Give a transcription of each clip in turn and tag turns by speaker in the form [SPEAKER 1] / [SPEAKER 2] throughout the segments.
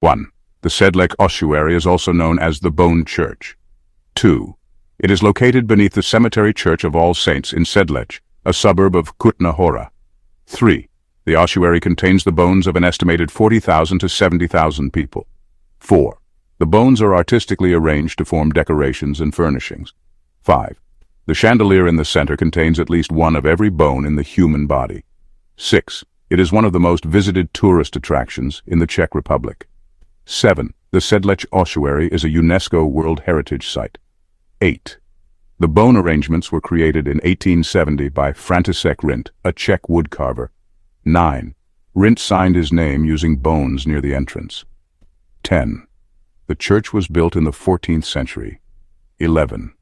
[SPEAKER 1] 1. The Sedlec ossuary is also known as the Bone Church. 2. It is located beneath the Cemetery Church of All Saints in Sedlec, a suburb of Kutna Hora. 3. The ossuary contains the bones of an estimated 40,000 to 70,000 people. 4. The bones are artistically arranged to form decorations and furnishings. 5. The chandelier in the center contains at least one of every bone in the human body. 6. It is one of the most visited tourist attractions in the Czech Republic. 7. The Sedlec ossuary is a UNESCO World Heritage Site. 8. The bone arrangements were created in 1870 by František Rindt, a Czech woodcarver. 9. Rindt signed his name using bones near the entrance. 10. The church was built in the 14th century. 11.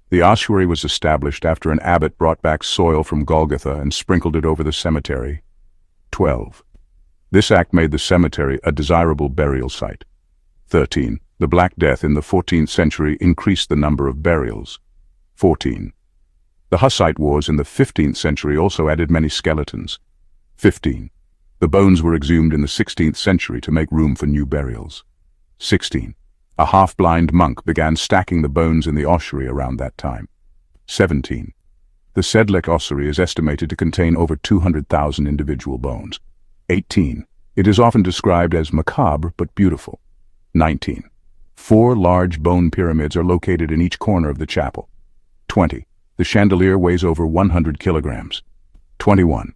[SPEAKER 1] The ossuary was established after an abbot brought back soil from Golgotha and sprinkled it over the cemetery. 12. This act made the cemetery a desirable burial site. 13. The Black Death in the 14th century increased the number of burials. 14. The Hussite Wars in the 15th century also added many skeletons. 15. The bones were exhumed in the 16th century to make room for new burials. 16. A half-blind monk began stacking the bones in the ossuary around that time. 17. The Sedlec ossuary is estimated to contain over 200,000 individual bones. 18. It is often described as macabre but beautiful. 19. 4 large bone pyramids are located in each corner of the chapel. 20. The chandelier weighs over 100 kilograms. 21.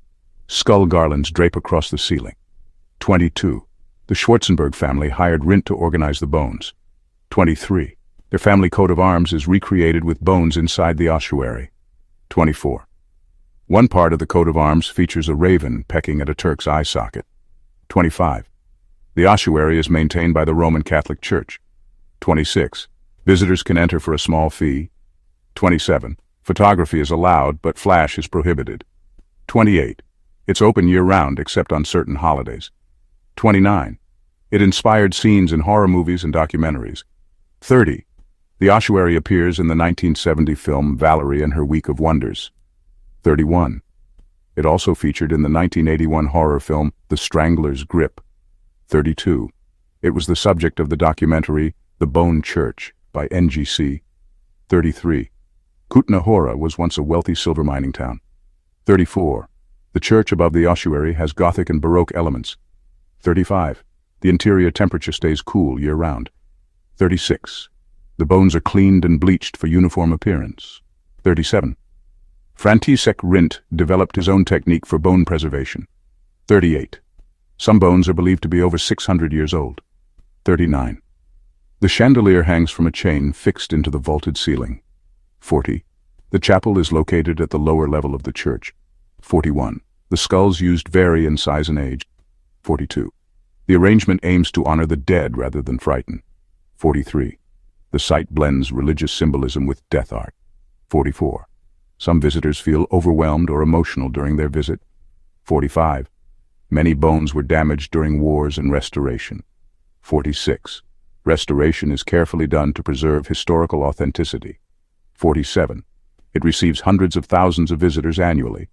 [SPEAKER 1] Skull garlands drape across the ceiling. 22. The Schwarzenberg family hired Rindt to organize the bones. 23. Their family coat of arms is recreated with bones inside the ossuary. 24. One part of the coat of arms features a raven pecking at a Turk's eye socket. 25. The ossuary is maintained by the Roman Catholic Church. 26. Visitors can enter for a small fee. 27. Photography is allowed, but flash is prohibited. 28. It's open year-round except on certain holidays. 29. It inspired scenes in horror movies and documentaries. 30. The ossuary appears in the 1970 film Valerie and Her Week of Wonders. 31. It also featured in the 1981 horror film The Strangler's Grip. 32. It was the subject of the documentary The Bone Church by NGC. 33. Kutna Hora was once a wealthy silver mining town. 34. The church above the ossuary has Gothic and Baroque elements. 35. The interior temperature stays cool year-round. 36. The bones are cleaned and bleached for uniform appearance. 37. František Rindt developed his own technique for bone preservation. 38. Some bones are believed to be over 600 years old. 39. The chandelier hangs from a chain fixed into the vaulted ceiling. 40. The chapel is located at the lower level of the church. 41. The skulls used vary in size and age. 42. The arrangement aims to honor the dead rather than frighten. 43. The site blends religious symbolism with death art. 44. Some visitors feel overwhelmed or emotional during their visit. 45. Many bones were damaged during wars and restoration. 46. Restoration is carefully done to preserve historical authenticity. 47. It receives hundreds of thousands of visitors annually.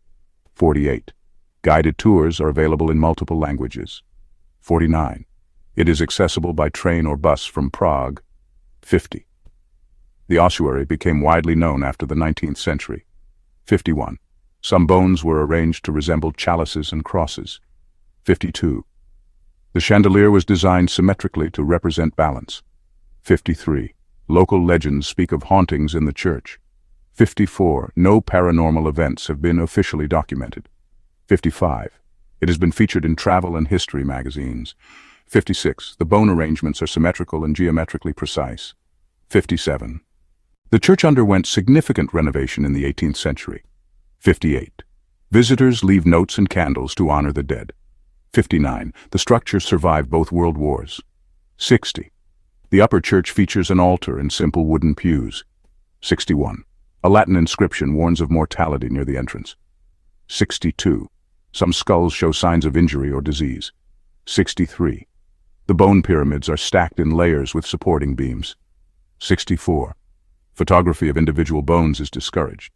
[SPEAKER 1] 48. Guided tours are available in multiple languages. 49. It is accessible by train or bus from Prague. 50. The ossuary became widely known after the 19th century. 51. Some bones were arranged to resemble chalices and crosses. 52. The chandelier was designed symmetrically to represent balance. 53. Local legends speak of hauntings in the church. 54. No paranormal events have been officially documented. 55. It has been featured in travel and history magazines. 56. The bone arrangements are symmetrical and geometrically precise. 57. The church underwent significant renovation in the 18th century. 58. Visitors leave notes and candles to honor the dead. 59. The structure survived both world wars. 60. The upper church features an altar and simple wooden pews. 61. A Latin inscription warns of mortality near the entrance. 62. Some skulls show signs of injury or disease. 63. The bone pyramids are stacked in layers with supporting beams. 64. Photography of individual bones is discouraged.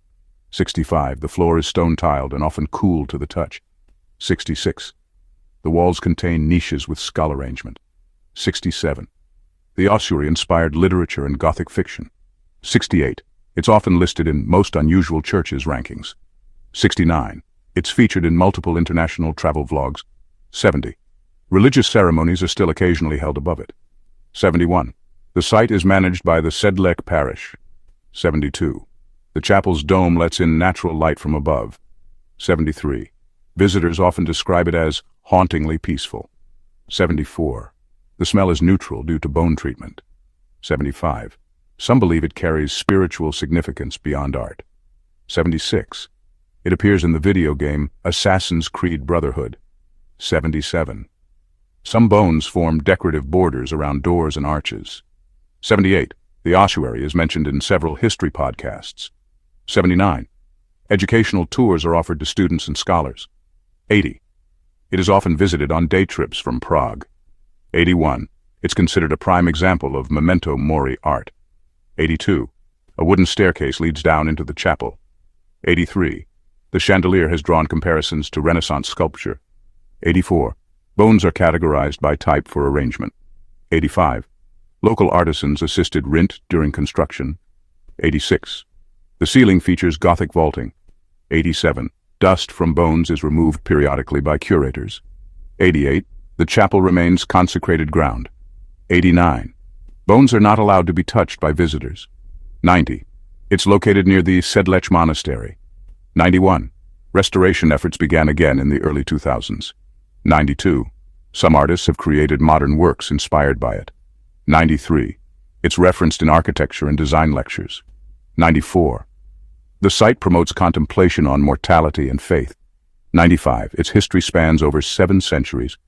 [SPEAKER 1] 65. The floor is stone-tiled and often cool to the touch. 66. The walls contain niches with skull arrangement. 67. The ossuary inspired literature and Gothic fiction. 68. It's often listed in Most Unusual Churches rankings. 69. It's featured in multiple international travel vlogs. 70. Religious ceremonies are still occasionally held above it. 71. The site is managed by the Sedlec parish. 72. The chapel's dome lets in natural light from above. 73. Visitors often describe it as hauntingly peaceful. 74. The smell is neutral due to bone treatment. 75. Some believe it carries spiritual significance beyond art. 76. It appears in the video game Assassin's Creed Brotherhood. 77. Some bones form decorative borders around doors and arches. 78. The ossuary is mentioned in several history podcasts. 79. Educational tours are offered to students and scholars. 80. It is often visited on day trips from Prague. 81. It's considered a prime example of memento mori art. 82. A wooden staircase leads down into the chapel. 83. The chandelier has drawn comparisons to Renaissance sculpture. 84. Bones are categorized by type for arrangement. 85. Local artisans assisted Didnt during construction. 86. The ceiling features Gothic vaulting. 87. Dust from bones is removed periodically by curators. 88. The chapel remains consecrated ground. 89. Bones are not allowed to be touched by visitors. 90. It's located near the Sedlec monastery. 91. Restoration efforts began again in the early 2000s. 92. Some artists have created modern works inspired by it. 93. It's referenced in architecture and design lectures. 94. The site promotes contemplation on mortality and faith. 95. Its history spans over 7 centuries.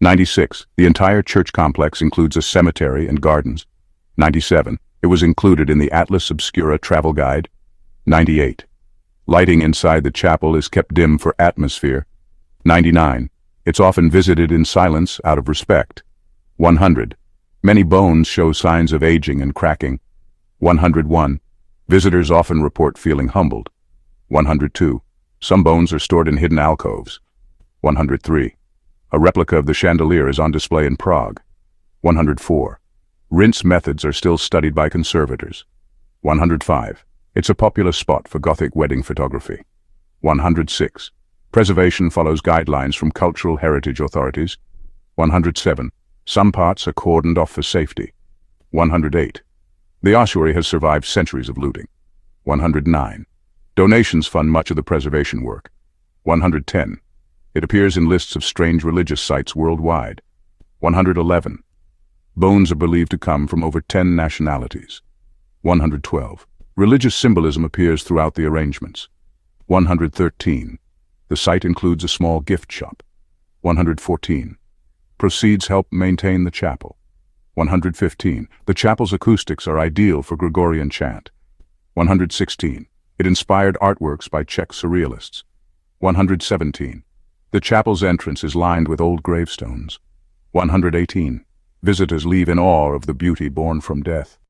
[SPEAKER 1] 96. The entire church complex includes a cemetery and gardens. 97. It was included in the Atlas Obscura travel guide. 98. Lighting inside the chapel is kept dim for atmosphere. 99. It's often visited in silence out of respect. 100. Many bones show signs of aging and cracking. 101. Visitors often report feeling humbled. 102. Some bones are stored in hidden alcoves. 103. A replica of the chandelier is on display in Prague. 104. Rinse methods are still studied by conservators. 105. It's a popular spot for Gothic wedding photography. 106. Preservation follows guidelines from cultural heritage authorities. 107. Some parts are cordoned off for safety. 108. The ossuary has survived centuries of looting. 109. Donations fund much of the preservation work. 110. It appears in lists of strange religious sites worldwide. 111. Bones are believed to come from over 10 nationalities. 112. Religious symbolism appears throughout the arrangements. 113. The site includes a small gift shop. 114. Proceeds help maintain the chapel. 115. The chapel's acoustics are ideal for Gregorian chant. 116. It inspired artworks by Czech surrealists. 117. The chapel's entrance is lined with old gravestones. 118. Visitors leave in awe of the beauty born from death.